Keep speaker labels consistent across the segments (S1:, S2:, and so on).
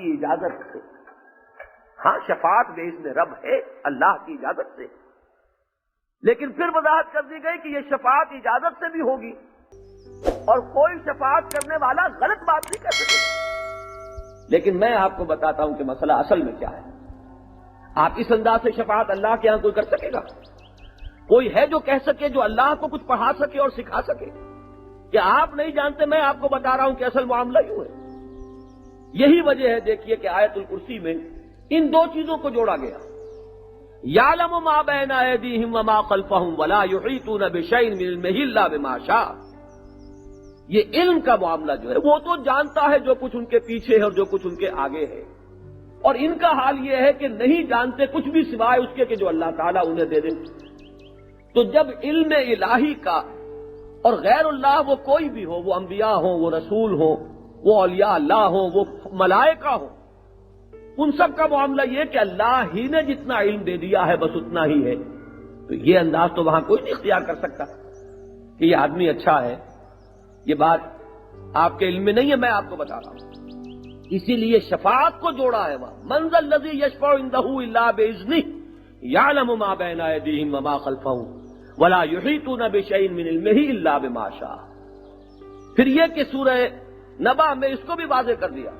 S1: کی اجازت سے. ہاں شفاعت باذن رب ہے، اللہ کی اجازت سے، لیکن پھر وضاحت کر دی گئی کہ یہ شفاعت اجازت سے بھی ہوگی اور کوئی شفاعت کرنے والا غلط بات نہیں کہہ سکے. لیکن میں آپ کو بتاتا ہوں کہ مسئلہ اصل میں کیا ہے. آپ اس انداز سے شفاعت اللہ کے ہاں کوئی کر سکے گا؟ کوئی ہے جو کہہ سکے، جو اللہ کو کچھ پڑھا سکے اور سکھا سکے؟ کہ آپ نہیں جانتے، میں آپ کو بتا رہا ہوں کہ اصل معاملہ یوں ہے. یہی وجہ ہے دیکھیے کہ آیت الکرسی میں ان دو چیزوں کو جوڑا گیا. یعلم ما بین ایدیہم وما خلفہم ولا یحیطون بشیء من علمہ الا بما شاء. یہ علم کا معاملہ جو ہے وہ تو جانتا ہے جو کچھ ان کے پیچھے ہے اور جو کچھ ان کے آگے ہے، اور ان کا حال یہ ہے کہ نہیں جانتے کچھ بھی سوائے اس کے کہ جو اللہ تعالیٰ انہیں دے دے. تو جب علم الہی کا اور غیر اللہ وہ کوئی بھی ہو، وہ انبیاء ہوں، وہ رسول ہوں، وہ اولیاء اللہ ہوں، وہ ملائکہ ہوں، ان سب کا معاملہ یہ کہ اللہ ہی نے جتنا علم دے دیا ہے بس اتنا ہی ہے. تو یہ انداز تو وہاں کوئی نہیں اختیار کر سکتا کہ یہ آدمی اچھا ہے. یہ بات آپ کے علم میں نہیں ہے، میں آپ کو بتا رہا ہوں. اسی لیے شفاعت کو جوڑا ہے وہاں. من ذا الذی یشفع عنده الا باذنہ یعلم ما بین ایدیہم وما خلفہم ولا یحیطون بشیء من علمہ الا بما شاء. پھر یہ کہ سورہ نبا میں اس کو بھی واضح کر دیا.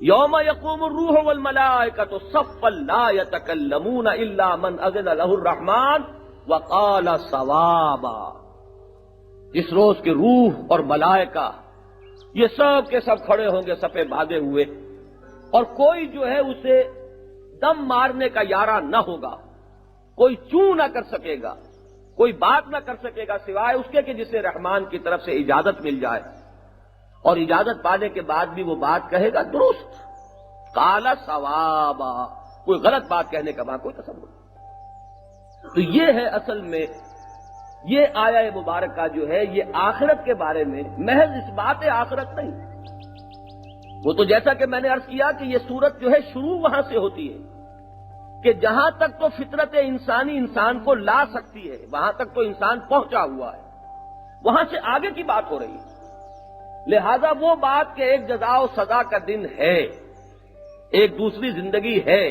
S1: یوم یقوم الروح والملائکۃ صفا لا یتکلمون الا من اذن له الرحمن وقال صوابا. اس روز کے روح اور ملائکہ یہ سب کے سب کھڑے ہوں گے صفے باندھے ہوئے، اور کوئی جو ہے اسے دم مارنے کا یارہ نہ ہوگا، کوئی چوں نہ کر سکے گا، کوئی بات نہ کر سکے گا سوائے اس کے کہ جسے رحمان کی طرف سے اجازت مل جائے، اور اجازت پانے کے بعد بھی وہ بات کہے گا درست. قال صوابا، کوئی غلط بات کہنے کا وہاں کوئی تصور نہیں. تو یہ ہے اصل میں یہ آیا مبارکہ جو ہے یہ آخرت کے بارے میں محض اس بات آخرت نہیں. وہ تو جیسا کہ میں نے عرض کیا کہ یہ سورت جو ہے شروع وہاں سے ہوتی ہے کہ جہاں تک تو فطرت انسانی انسان کو لا سکتی ہے وہاں تک تو انسان پہنچا ہوا ہے، وہاں سے آگے کی بات ہو رہی ہے. لہذا وہ بات کہ ایک جزا و سزا کا دن ہے، ایک دوسری زندگی ہے،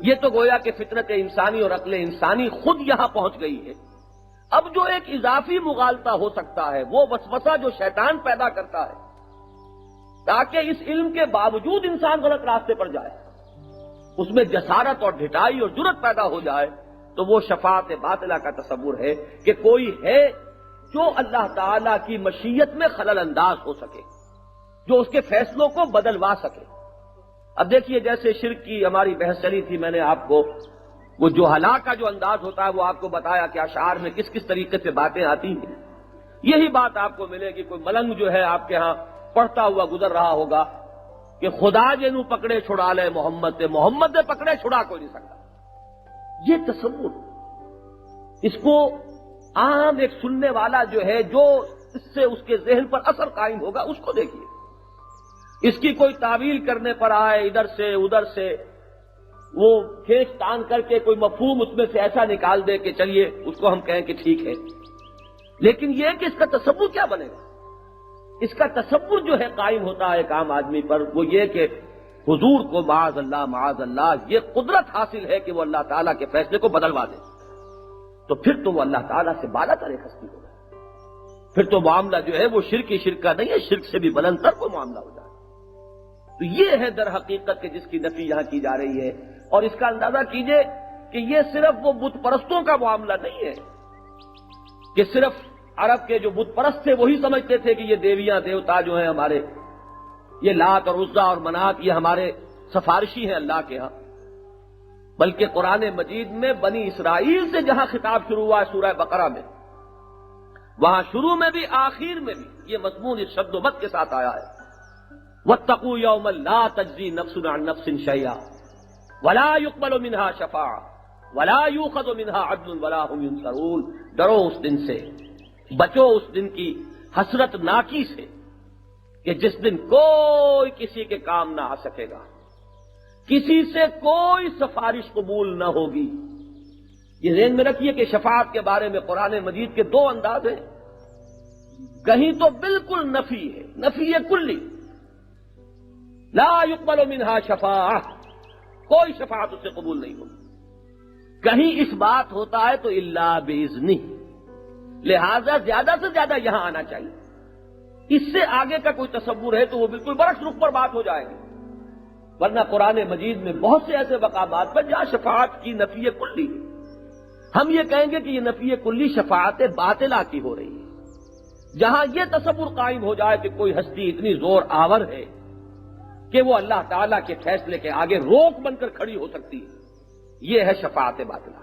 S1: یہ تو گویا کہ فطرت انسانی اور عقل انسانی خود یہاں پہنچ گئی ہے. اب جو ایک اضافی مغالطہ ہو سکتا ہے وہ وسوسہ جو شیطان پیدا کرتا ہے تاکہ اس علم کے باوجود انسان غلط راستے پر جائے، اس میں جسارت اور ڈھٹائی اور جرت پیدا ہو جائے، تو وہ شفاعت باطلہ کا تصور ہے کہ کوئی ہے جو اللہ تعالی کی مشیت میں خلل انداز ہو سکے، جو اس کے فیصلوں کو بدلوا سکے. اب دیکھیے جیسے شرک کی ہماری بحث چلی تھی، میں نے آپ کو وہ جو ہلاک کا جو انداز ہوتا ہے وہ آپ کو بتایا کہ اشعار میں کس کس طریقے سے باتیں آتی ہیں. یہی بات آپ کو ملے گی. کوئی ملنگ جو ہے آپ کے ہاں پڑھتا ہوا گزر رہا ہوگا کہ خدا جنو پکڑے چھڑا لے محمد سے، محمد نے پکڑے چھڑا کوئی نہیں سکتا. یہ تصور، اس کو عام ایک سننے والا جو ہے جو اس سے اس کے ذہن پر اثر قائم ہوگا اس کو دیکھیے. اس کی کوئی تعویل کرنے پر آئے ادھر سے ادھر سے، وہ کھینچ تان کر کے کوئی مفہوم اس میں سے ایسا نکال دے کہ چلیے اس کو ہم کہیں کہ ٹھیک ہے. لیکن یہ کہ اس کا تصور کیا بنے گا؟ اس کا تصور جو ہے قائم ہوتا ہے ایک عام آدمی پر، وہ یہ کہ حضور کو معاذ اللہ یہ قدرت حاصل ہے کہ وہ اللہ تعالیٰ کے فیصلے کو بدلوا دے. تو پھر تو وہ اللہ تعالیٰ سے بالا تر ایک ہستی ہوگا. پھر تو معاملہ جو ہے وہ شرک کا نہیں ہے، شرک سے بھی بلند تر کوئی معاملہ ہو جائے. تو یہ ہے در حقیقت کہ جس کی نفی یہاں کی جا رہی ہے. اور اس کا اندازہ کیجئے کہ یہ صرف وہ بت پرستوں کا معاملہ نہیں ہے کہ صرف عرب کے جو بت پرست تھے وہی سمجھتے تھے کہ یہ دیویاں دیوتا جو ہیں ہمارے، یہ لات اور عزا اور منات یہ ہمارے سفارشی ہیں اللہ کے ہاں. بلکہ قرآن مجید میں بنی اسرائیل سے جہاں خطاب شروع ہوا ہے سورہ بقرہ میں، وہاں شروع میں بھی آخر میں بھی یہ مضمون اس شد و مت کے ساتھ آیا ہے. واتقوا یوما لا تجزی نفس عن نفس شیئا ولا يقبل منها شفاعة ولا يؤخذ منها عدل ولا هم ينصرون. ڈرو اس دن سے، بچو اس دن کی حسرت ناکی سے کہ جس دن کوئی کسی کے کام نہ آ سکے گا، کسی سے کوئی سفارش قبول نہ ہوگی. یہ ذہن میں رکھیے کہ شفاعت کے بارے میں قرآن مجید کے دو انداز ہیں. کہیں تو بالکل نفی ہے، نفی کلی، لا يقبل منها شفاعہ، کوئی شفاعت اس سے قبول نہیں ہوگی۔ کہیں اس بات ہوتا ہے تو الا باذنہ، لہذا زیادہ سے زیادہ یہاں آنا چاہیے۔ اس سے آگے کا کوئی تصور ہے تو وہ بالکل برش رخ پر بات ہو جائے گی، ورنہ قرآن مجید میں بہت سے ایسے مقامات پر جہاں شفاعت کی نفی کلی، ہم یہ کہیں گے کہ یہ نفی کلی شفاعت باطلہ کی ہو رہی ہے۔ جہاں یہ تصور قائم ہو جائے کہ کوئی ہستی اتنی زور آور ہے کہ وہ اللہ تعالیٰ کے فیصلے کے آگے روک بن کر کھڑی ہو سکتی ہے، یہ ہے شفاعت باطلہ۔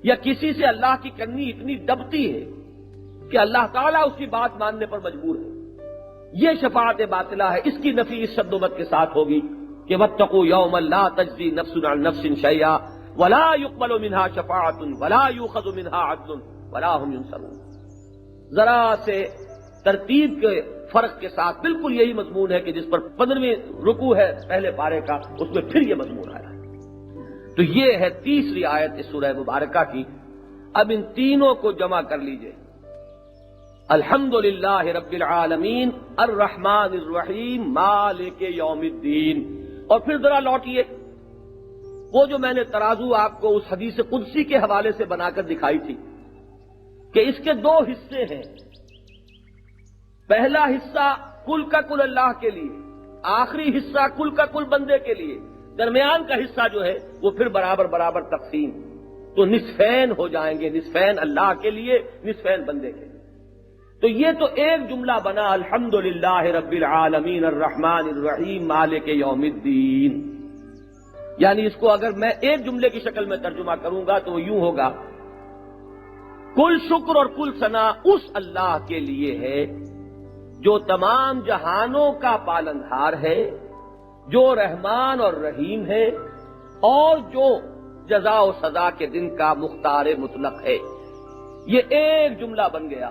S1: یا کسی سے اللہ کی کنی اتنی دبتی ہے کہ اللہ تعالیٰ اس کی بات ماننے پر مجبور ہے، یہ شفاعت باطلہ ہے۔ اس کی نفی اس شد و مت کے ساتھ ہوگی کہ واتقوا یوما لا تجزی نفس عن نفس شیئا ولا يقبل منها شفاعت ولا يؤخذ منها عدل ولا هم ينصرون۔ ذرا سے ترتیب کے فرق کے ساتھ بالکل یہی مضمون ہے کہ جس پر 15ویں رکوع ہے پہلے پارے کا، اس میں پھر یہ مضمون آیا ہے۔ تو یہ ہے تیسری آیت اس سورہ مبارکہ کی۔ اب ان تینوں کو جمع کر لیجئے، الحمدللہ رب العالمین الرحمن الرحیم مالک یوم الدین۔ اور پھر ذرا لوٹیے، وہ جو میں نے ترازو آپ کو اس حدیث قدسی کے حوالے سے بنا کر دکھائی تھی کہ اس کے دو حصے ہیں، پہلا حصہ کل کا کل اللہ کے لیے، آخری حصہ کل کا کل بندے کے لیے، درمیان کا حصہ جو ہے وہ پھر برابر برابر تقسیم، تو نصفین ہو جائیں گے، نصفین اللہ کے لیے، نصفین بندے کے لیے۔ تو یہ تو ایک جملہ بنا الحمدللہ رب العالمین الرحمن الرحیم مالک یوم الدین، یعنی اس کو اگر میں ایک جملے کی شکل میں ترجمہ کروں گا تو وہ یوں ہوگا، کل شکر اور کل ثنا اس اللہ کے لیے ہے جو تمام جہانوں کا پالنہار ہے، جو رحمان اور رحیم ہے، اور جو جزا و سزا کے دن کا مختار مطلق ہے۔ یہ ایک جملہ بن گیا۔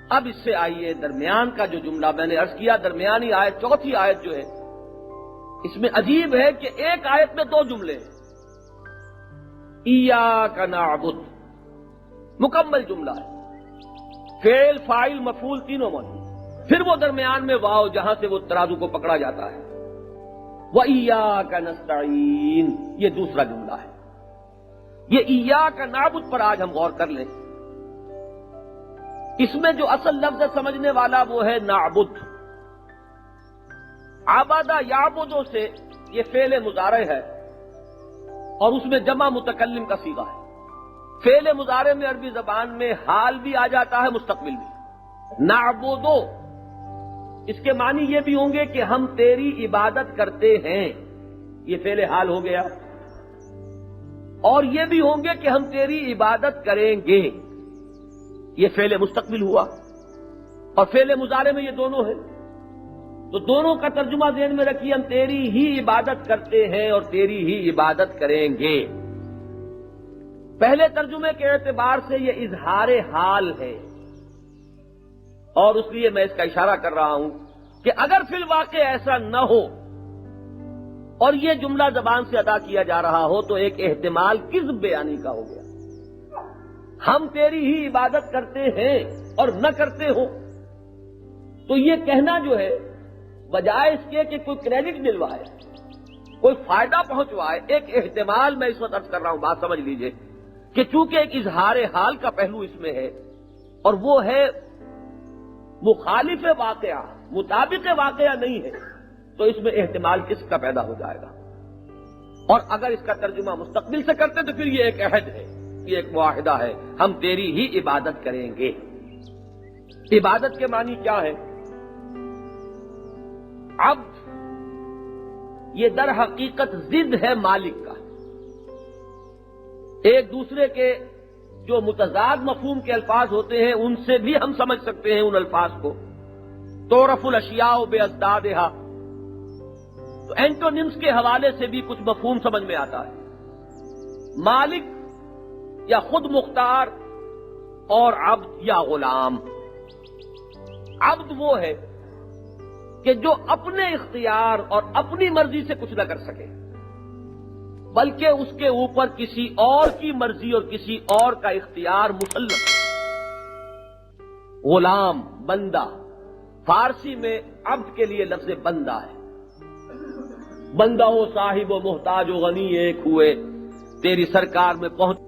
S1: اب اس سے آئیے درمیان کا جو جملہ میں نے عرض کیا، درمیانی آیت چوتھی آیت جو ہے، اس میں عجیب ہے کہ ایک آیت میں دو جملے ہیں، ایاک نعبد، مکمل جملہ ہے، فعل فاعل مفعول تینوں موجود، پھر وہ درمیان میں واو جہاں سے وہ ترازو کو پکڑا جاتا ہے، وَإِيَّاكَ نَسْتَعِينُ، یہ دوسرا جملہ ہے۔ یہ ایاک نعبد پر آج ہم غور کر لیں۔ اس میں جو اصل لفظ سمجھنے والا وہ ہے نعبد، عبادہ یعبدو سے یہ فعل مضارع ہے اور اس میں جمع متکلم کا صیغہ ہے۔ فعل مضارع میں عربی زبان میں حال بھی آ جاتا ہے، مستقبل بھی۔ نعبدو اس کے معنی یہ بھی ہوں گے کہ ہم تیری عبادت کرتے ہیں، یہ فعل حال ہو گیا، اور یہ بھی ہوں گے کہ ہم تیری عبادت کریں گے، یہ فعل مستقبل ہوا، اور فعل مضارع میں یہ دونوں ہیں۔ تو دونوں کا ترجمہ ذہن میں رکھیے، ہم تیری ہی عبادت کرتے ہیں اور تیری ہی عبادت کریں گے۔ پہلے ترجمے کے اعتبار سے یہ اظہار حال ہے، اور اس لیے میں اس کا اشارہ کر رہا ہوں کہ اگر فی الواقع ایسا نہ ہو اور یہ جملہ زبان سے ادا کیا جا رہا ہو تو ایک احتمال کذب بیانی کا ہو گیا، ہم تیری ہی عبادت کرتے ہیں اور نہ کرتے ہو، تو یہ کہنا جو ہے بجائے اس کے کہ کوئی کریڈٹ دلوائے، کوئی فائدہ پہنچوائے، ایک احتمال میں اس وقت عرض کر رہا ہوں، بات سمجھ لیجئے کہ چونکہ ایک اظہار حال کا پہلو اس میں ہے اور وہ ہے مخالف واقعہ، مطابق واقعہ نہیں ہے، تو اس میں احتمال کس کا پیدا ہو جائے گا۔ اور اگر اس کا ترجمہ مستقبل سے کرتے تو پھر یہ ایک عہد ہے، یہ ایک معاہدہ ہے، ہم تیری ہی عبادت کریں گے۔ عبادت کے معنی کیا ہے؟ عبد یہ در حقیقت ضد ہے مالک کا، ایک دوسرے کے جو متضاد مفہوم کے الفاظ ہوتے ہیں ان سے بھی ہم سمجھ سکتے ہیں ان الفاظ کو، تعرف الاشیاء بازدادها، تو اینٹونیمز کے حوالے سے بھی کچھ مفہوم سمجھ میں آتا ہے۔ مالک یا خود مختار اور عبد یا غلام۔ عبد وہ ہے کہ جو اپنے اختیار اور اپنی مرضی سے کچھ نہ کر سکے، بلکہ اس کے اوپر کسی اور کی مرضی اور کسی اور کا اختیار مسلط ہے۔ غلام، بندہ، فارسی میں عبد کے لیے لفظ بندہ ہے، بندہ ہو صاحب و محتاج و غنی ایک ہوئے، تیری سرکار میں پہنچ